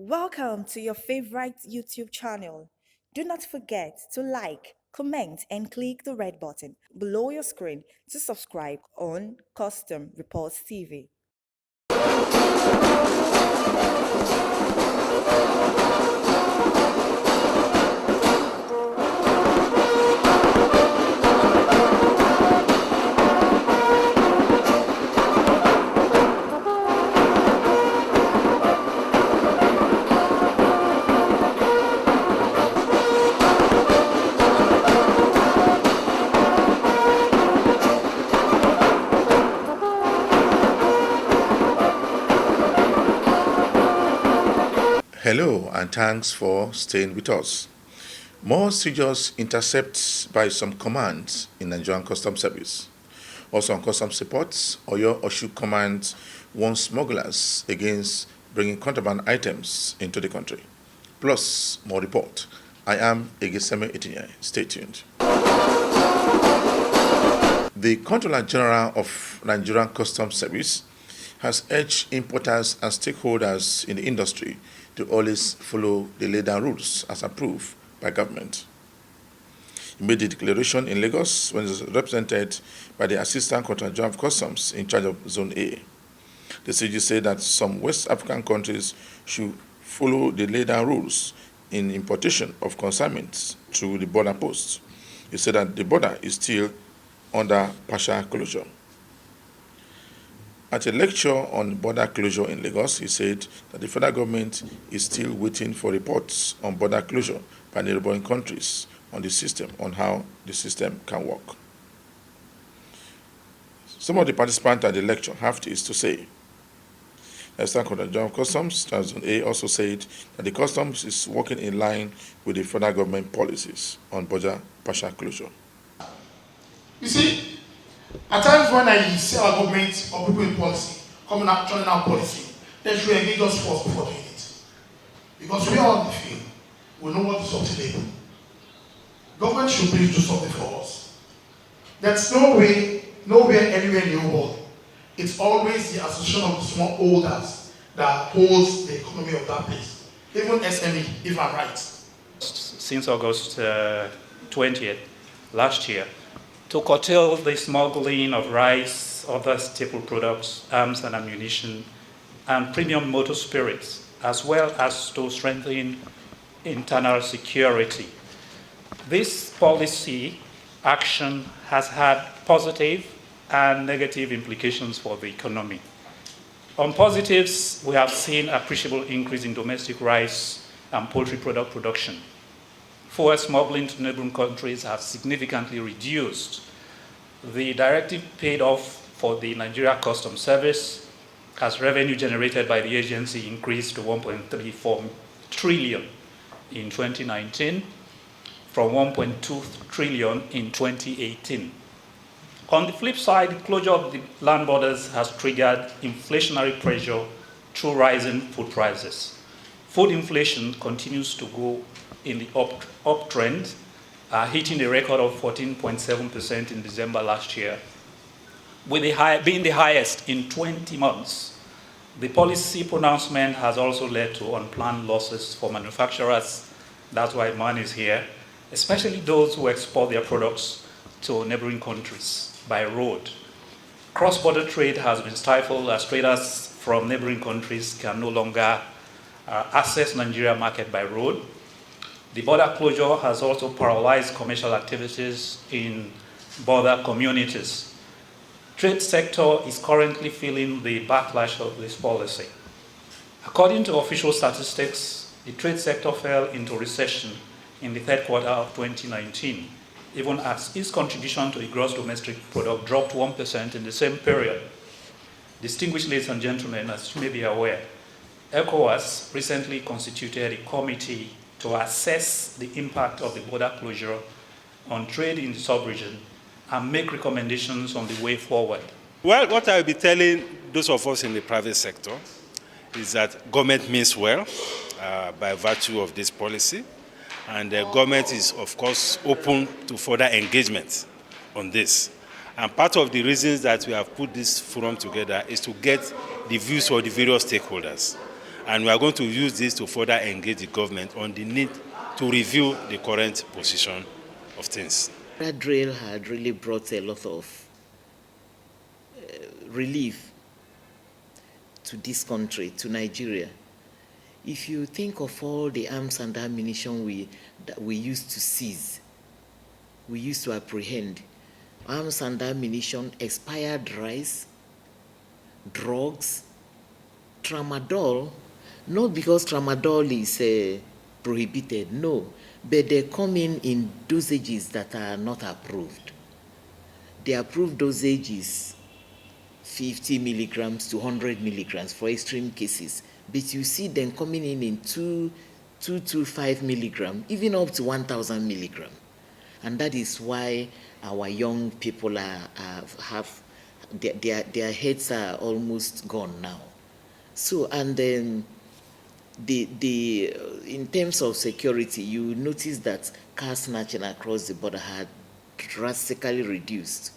Welcome to your favorite YouTube channel. Do not forget to like, comment, and click the red button below your screen to subscribe on Custom Reports TV. Hello, and thanks for staying with us. More serious intercepts by some commands in Nigerian Customs Service. Also on Customs reports, Oyo Oshu Command warns smugglers against bringing contraband items into the country. Plus, more report. I am Egeseme Etinye. Stay tuned. The Controller General of Nigerian Customs Service has urged importers and stakeholders in the industry to always follow the laid down rules as approved by government. He made the declaration in Lagos when he was represented by the Assistant Controller General of Customs in charge of Zone A. The CG said that some West African countries should follow the laid down rules in importation of consignments through the border posts. He said that the border is still under partial closure. At a lecture on border closure in Lagos, he said that the federal government is still waiting for reports on border closure by neighboring countries on the system, on how the system can work. Some of the participants at the lecture have this to say. The Assistant Controller General of Customs, Zone A, also said that the customs is working in line with the federal government policies on border partial closure. You see, at times when I see our government or people in policy coming out, turning out policy, they should engage us first before doing it. Because we are on the field, we know what is up to table. Government should please do something for us. There's no way, nowhere, anywhere in the world. It's always the association of the smallholders that holds the economy of that place. Even SME, if I'm right. Since August 20th last year, to curtail the smuggling of rice, other staple products, arms and ammunition, and premium motor spirits, as well as to strengthen internal security. This policy action has had positive and negative implications for the economy. On positives, we have seen appreciable increase in domestic rice and poultry product production. Fuel smuggling to neighboring countries have significantly reduced. The directive paid off for the Nigeria Customs Service as revenue generated by the agency increased to 1.34 trillion in 2019 from 1.2 trillion in 2018. On the flip side, the closure of the land borders has triggered inflationary pressure through rising food prices. Food inflation continues to go in the uptrend, hitting a record of 14.7% in December last year, with being the highest in 20 months. The policy pronouncement has also led to unplanned losses for manufacturers. That's why man is here, especially those who export their products to neighboring countries by road. Cross-border trade has been stifled as traders from neighboring countries can no longer access Nigeria market by road. The border closure has also paralyzed commercial activities in border communities. Trade sector is currently feeling the backlash of this policy. According to official statistics, the trade sector fell into recession in the third quarter of 2019, even as its contribution to the gross domestic product dropped 1% in the same period. Distinguished ladies and gentlemen, as you may be aware, ECOWAS recently constituted a committee to assess the impact of the border closure on trade in the sub-region and make recommendations on the way forward. Well, what I will be telling those of us in the private sector is that government means well by virtue of this policy, and the government is, of course, open to further engagement on this. And part of the reasons that we have put this forum together is to get the views of the various stakeholders. And we are going to use this to further engage the government on the need to review the current position of things. That drill had really brought a lot of relief to this country, to Nigeria. If you think of all the arms and ammunition that we used to seize, we used to apprehend, arms and ammunition, expired rice, drugs, tramadol, not because tramadol is prohibited, no, but they come in dosages that are not approved. The approved dosage is 50 milligrams to 100 milligrams for extreme cases, but you see them coming in 225 milligrams, even up to 1,000 milligrams. And that is why our young people their heads are almost gone now. So, and then in terms of security, you notice that car snatching across the border had drastically reduced.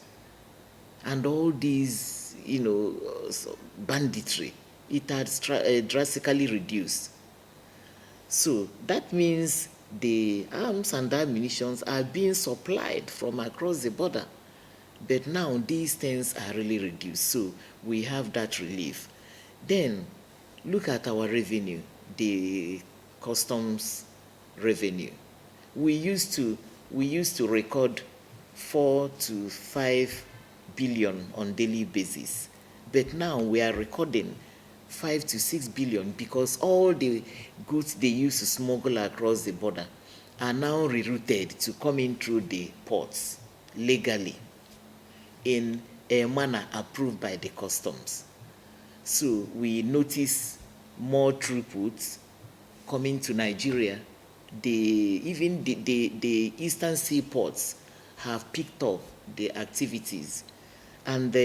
And all these, banditry, it had drastically reduced. So that means the arms and ammunition are being supplied from across the border. But now these things are really reduced, so we have that relief. Then look at our revenue, the customs revenue. We used to record 4 to 5 billion on daily basis, but now we are recording 5 to 6 billion because all the goods they used to smuggle across the border are now rerouted to come in through the ports legally in a manner approved by the customs. So we notice more throughputs coming to Nigeria. Even the eastern seaports have picked up the activities, and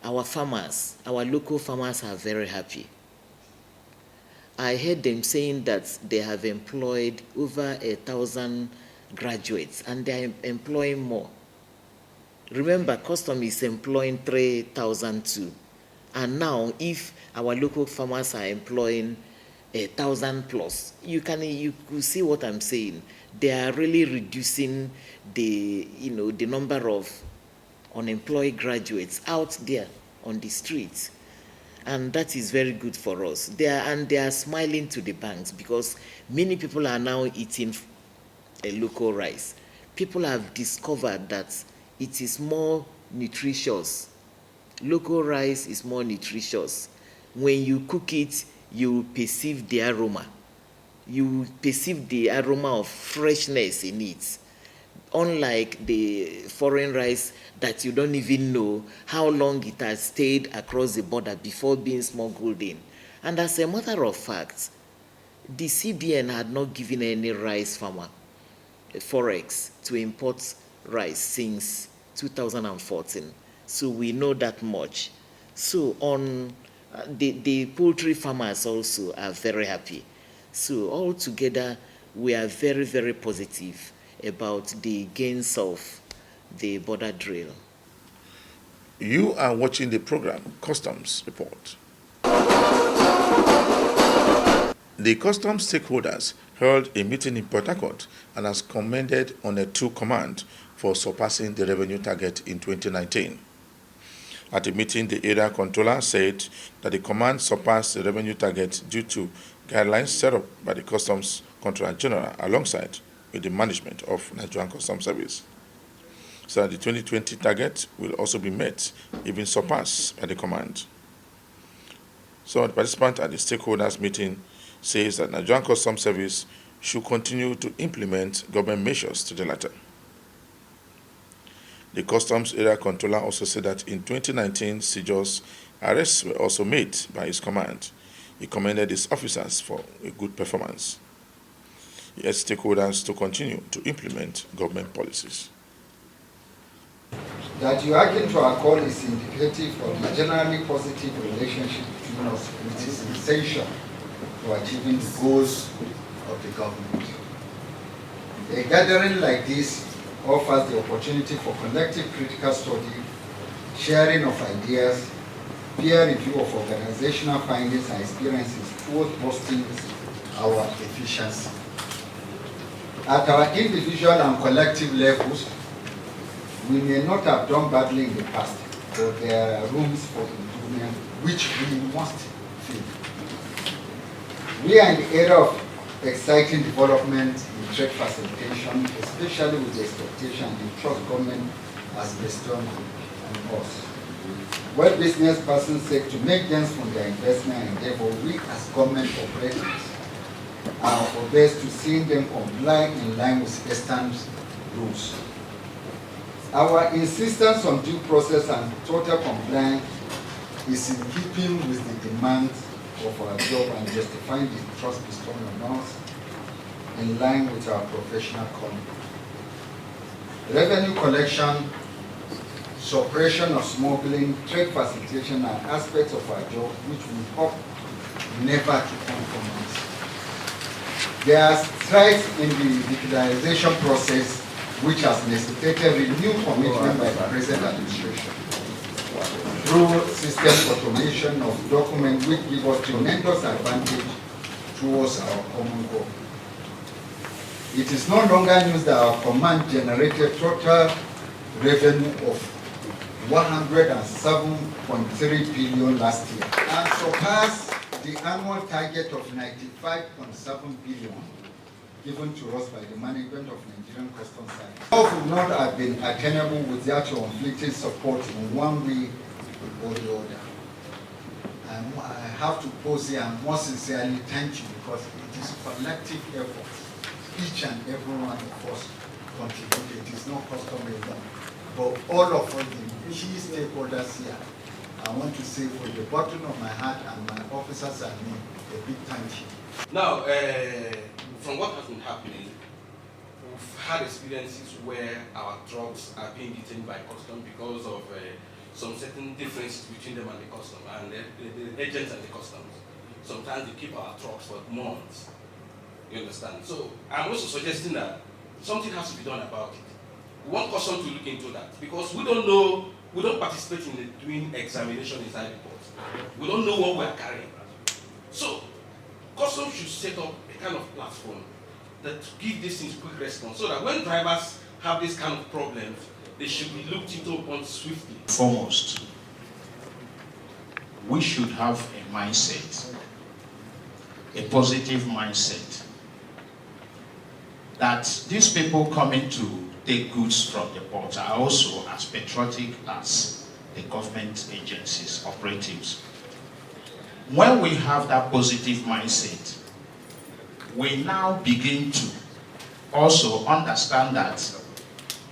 our farmers, our local farmers are very happy. I heard them saying that they have employed over 1,000 graduates, and they are employing more. Remember, custom is employing 3,000 too. And now, if our local farmers are employing 1,000 plus, you could see what I'm saying. They are really reducing the number of unemployed graduates out there on the streets. And that is very good for us. They are smiling to the banks because many people are now eating a local rice. People have discovered that it is more nutritious. Local rice is more nutritious. When you cook it, you perceive the aroma. You perceive the aroma of freshness in it. Unlike the foreign rice that you don't even know how long it has stayed across the border before being smuggled in. And as a matter of fact, the CBN had not given any rice farmer forex to import rice since 2014. So we know that much. So on the poultry farmers also are very happy. So altogether, we are very, very positive about the gains of the border drill. You are watching the program Customs Report. The customs stakeholders held a meeting in Port Harcourt and has commended on a 2 command for surpassing the revenue target in 2019. At the meeting, the area controller said that the command surpassed the revenue target due to guidelines set up by the Customs Controller General alongside with the management of Nigerian Customs Service. So that the 2020 target will also be met, even surpassed by the command. So the participant at the stakeholders meeting says that Nigerian Customs Service should continue to implement government measures to the latter. The Customs Area Controller also said that in 2019, seizures arrests were also made by his command. He commended his officers for a good performance. He urged stakeholders to continue to implement government policies. That you hearken to our call is indicative of the generally positive relationship between us, which is essential to achieving the goals of the government. A gathering like this offers the opportunity for collective critical study, sharing of ideas, peer review of organizational findings and experiences towards boosting our efficiency. At our individual and collective levels, we may not have done badly in the past, but there are rooms for improvement which we must fill. We are in the era of exciting development in trade facilitation, especially with the expectation and trust government has bestowed on us. When business persons seek to make gains from their investment endeavor, we as government operators are obliged to seeing them comply in line with Western rules. Our insistence on due process and total compliance is in keeping with the demands of our job and justifying the trust bestowed on us in line with our professional calling. Revenue collection, suppression of smuggling, trade facilitation are aspects of our job which we hope never to compromise. There are strides in the digitalization process which has necessitated renewed commitment by the present administration through system automation of documents which give us tremendous advantage towards our common goal. It is no longer news that our command generated total revenue of 107.3 billion last year and surpassed the annual target of 95.7 billion given to us by the management of Nigerian Customs Service. All would not have been attainable without your unflinching support in one way or the other. And I have to pause here and more sincerely thank you because it is collective effort. Each and every one of us contributed. It is not customary alone. But all of us, the key stakeholders here, I want to say from the bottom of my heart and my officers and me, a big thank you. Now, from what has been happening, we've had experiences where our trucks are being detained by customs because of some certain differences between them and the customs, and the agents and the customs. Sometimes they keep our trucks for months. You understand? So I'm also suggesting that something has to be done about it. We want customs to look into that because we don't know, we don't participate in doing examination inside the port. We don't know what we are carrying. So customs should set up a kind of platform that give these things quick response so that when drivers have this kind of problems, they should be looked into upon swiftly. Foremost, we should have a mindset, a positive mindset, that these people coming to take goods from the port are also as patriotic as the government agencies, operatives. When we have that positive mindset, we now begin to also understand that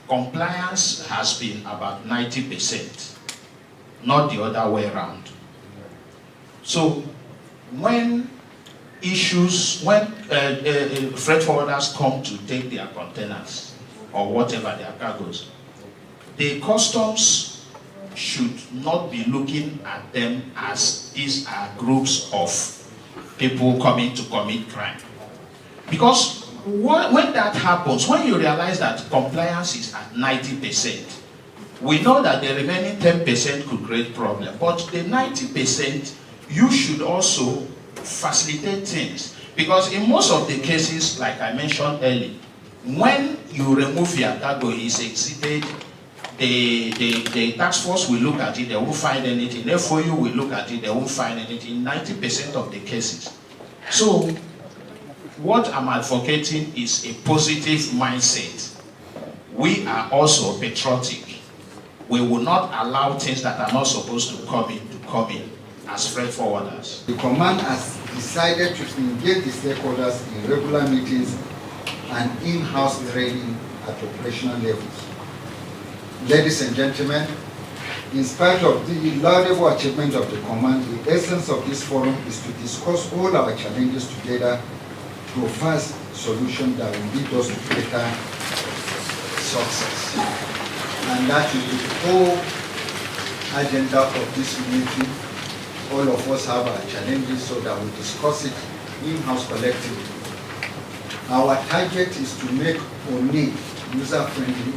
compliance has been about 90%, not the other way around. So when freight forwarders come to take their containers or whatever their cargoes, the customs should not be looking at them as these are groups of people coming to commit crime. Because when that happens, when you realize that compliance is at 90%, we know that the remaining 10% could create problem. But the 90%, you should also facilitate things. Because in most of the cases, like I mentioned earlier, when you remove your cargo, is exceeded, the task force will look at it, they won't find anything. FOU will look at it, they won't find anything in 90% of the cases. So, what I'm advocating is a positive mindset. We are also patriotic. We will not allow things that are not supposed to come in as freight forwarders. The command has decided to engage the stakeholders in regular meetings and in-house training at operational levels. Ladies and gentlemen, in spite of the laudable achievements of the command, the essence of this forum is to discuss all our challenges together to a fast solution that will lead us to greater success. And that is the whole agenda of this meeting. All of us have our challenges so that we discuss it in-house collectively. Our target is to make ONE user-friendly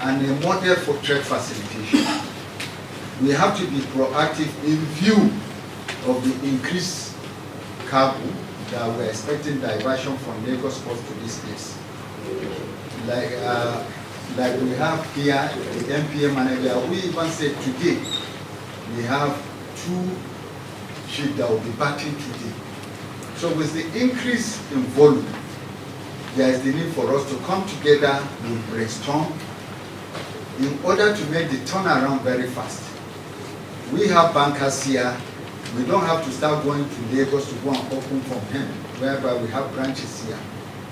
and a model for trade facilitation. we have to be proactive in view of the increased cargo that we're expecting diversion from Lagos port to this place. Like we have here, the MPA manager, we even said today, we have 2 ships that will be batting today. So with the increase in volume, there is the need for us to come together, we brainstorm, in order to make the turnaround very fast. We have bankers here. We don't have to start going to Lagos to go and open from him, whereby we have branches here,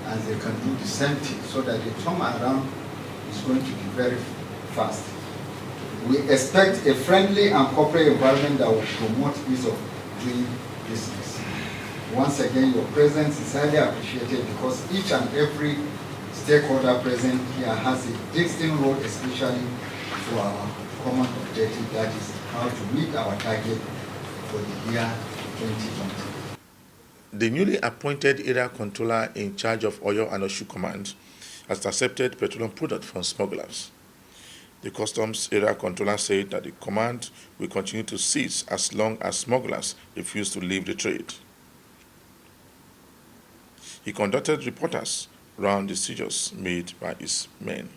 and they can do the same thing, so that the turnaround is going to be very fast. We expect a friendly and corporate environment that will promote ease of doing business. Once again, your presence is highly appreciated, because each and every stakeholder present here has a distinct role, especially for our common objective, that is how to meet our target for the year 2020. The newly appointed area controller in charge of Oyo and Oshu Command has accepted petroleum products from smugglers. The customs area controller said that the command will continue to seize as long as smugglers refuse to leave the trade. He conducted reporters around the seizures made by his men.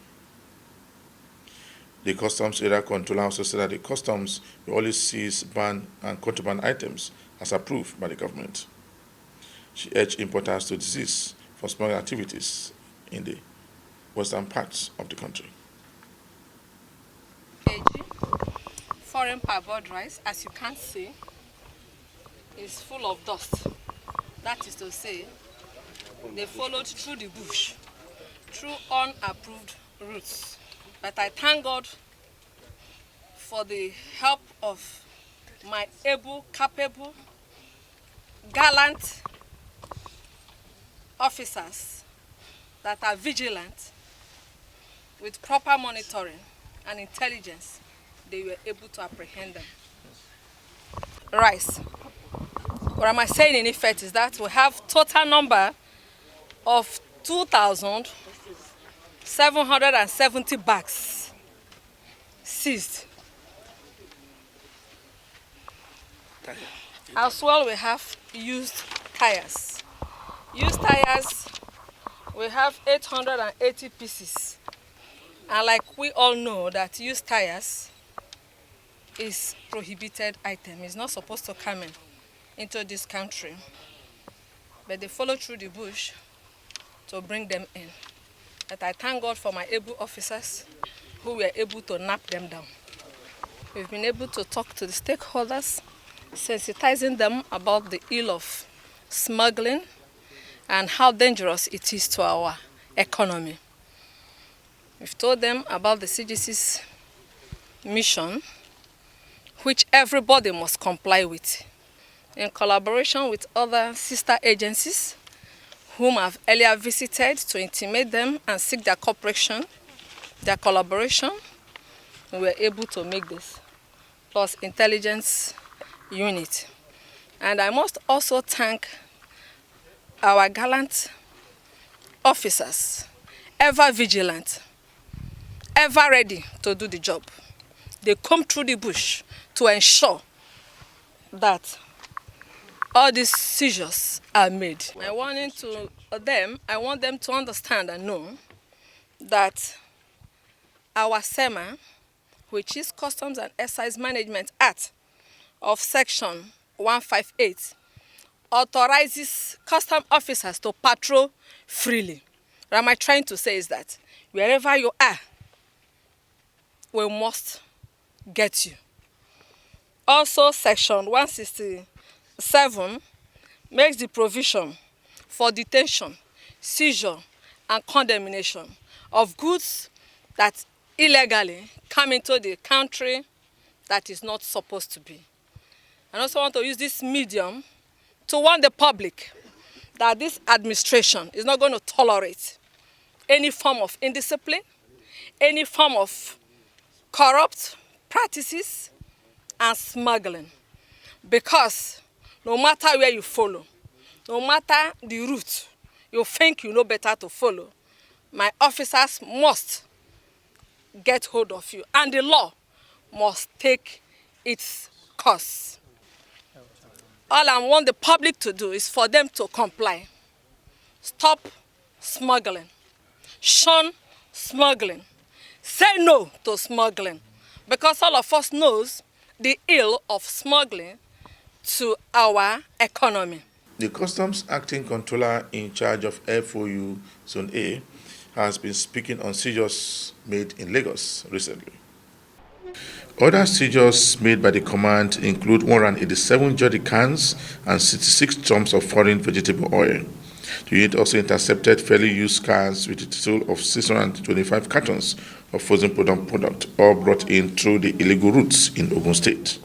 The customs area controller also said that the customs will always seize banned and contraband items as approved by the government. She urged importers to desist from smuggling activities in the western parts of the country. Foreign parboiled rice, as you can see, is full of dust. That is to say, they followed through the bush, through unapproved routes. But I thank God for the help of my able, capable, gallant officers that are vigilant with proper monitoring and intelligence. They were able to apprehend them. Rice. What am I saying in effect is that we have total number of 2,770 bags seized. As well, we have used tires. Used tires, we have 880 pieces. And like we all know that used tires is prohibited item. It's not supposed to come into this country. But they follow through the bush to bring them in. But I thank God for my able officers who were able to nap them down. We've been able to talk to the stakeholders, sensitizing them about the ill of smuggling and how dangerous it is to our economy. We've told them about the CGC's mission, which everybody must comply with, in collaboration with other sister agencies whom I've earlier visited to intimate them and seek their cooperation, their collaboration. We were able to make this, plus intelligence unit. And I must also thank our gallant officers, ever vigilant, ever ready to do the job. They come through the bush to ensure that all these seizures are made. I want them to understand and know that our SEMA, which is Customs and Excise Management Act of Section 158, authorizes custom officers to patrol freely. What am I trying to say is that wherever you are, we must get you. Also, Section 167 makes the provision for detention, seizure, and condemnation of goods that illegally come into the country that is not supposed to be. I also want to use this medium to warn the public that this administration is not going to tolerate any form of indiscipline, any form of corrupt practices and smuggling. Because no matter where you follow, no matter the route you think you know better to follow, my officers must get hold of you, and the law must take its costs. All I want the public to do is for them to comply. Stop smuggling. Shun smuggling. Say no to smuggling. Because all of us knows the ill of smuggling to our economy. The Customs Acting Controller in charge of FOU Zone A has been speaking on seizures made in Lagos recently. Other seizures made by the command include 187 jerry cans and 66 tons of foreign vegetable oil. The unit also intercepted fairly used cars with a total of 625 cartons of frozen product, all brought in through the illegal routes in Ogun State.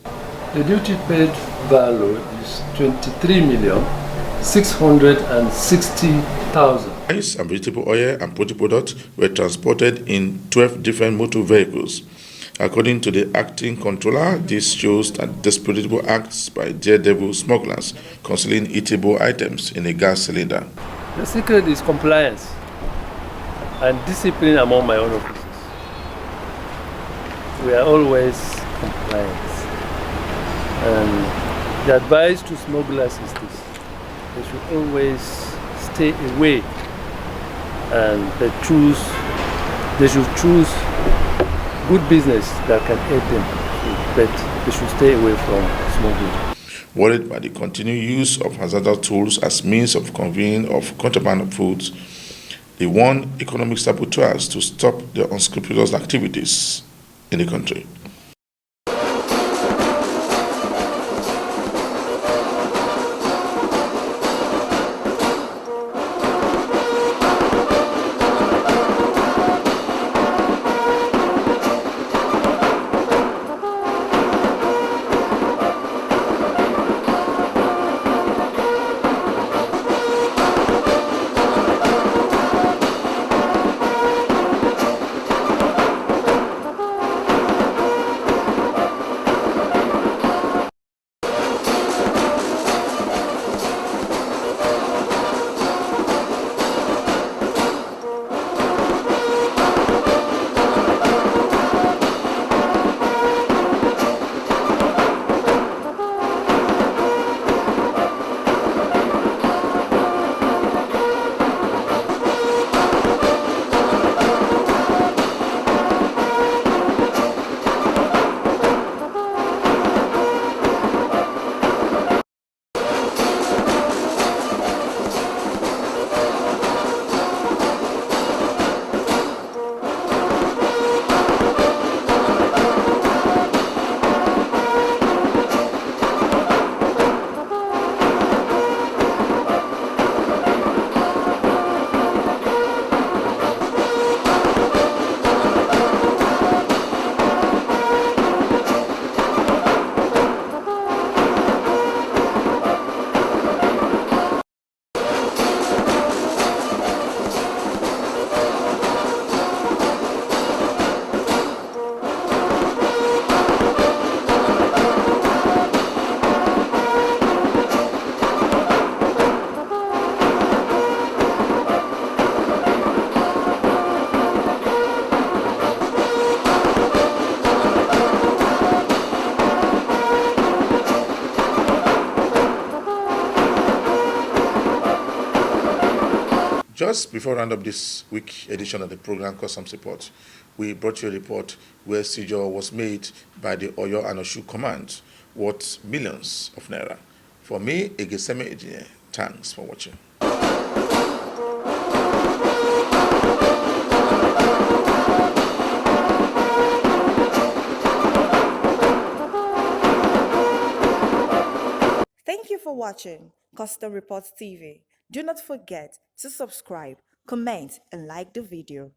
The duty paid value is 23,660,000. Rice and vegetable oil and poultry products were transported in 12 different motor vehicles. According to the acting controller, this shows that despicable acts by daredevil smugglers concealing eatable items in a gas cylinder. The secret is compliance and discipline among my own officers. We are always compliant. And the advice to smugglers is this: they should always stay away, and they should choose good business that can aid them, but they should stay away from smuggling. Worried by the continued use of hazardous tools as means of conveying of contraband foods, they warn economic saboteurs to stop their unscrupulous activities in the country. Just before we round up this week edition of the program Customs Report, we brought you a report where seizure was made by the Oyo and Oshu Command, worth millions of naira. For me, Egeseme Engineer, thanks for watching. Thank you for watching Custom Reports TV. Do not forget to subscribe, comment, and like the video.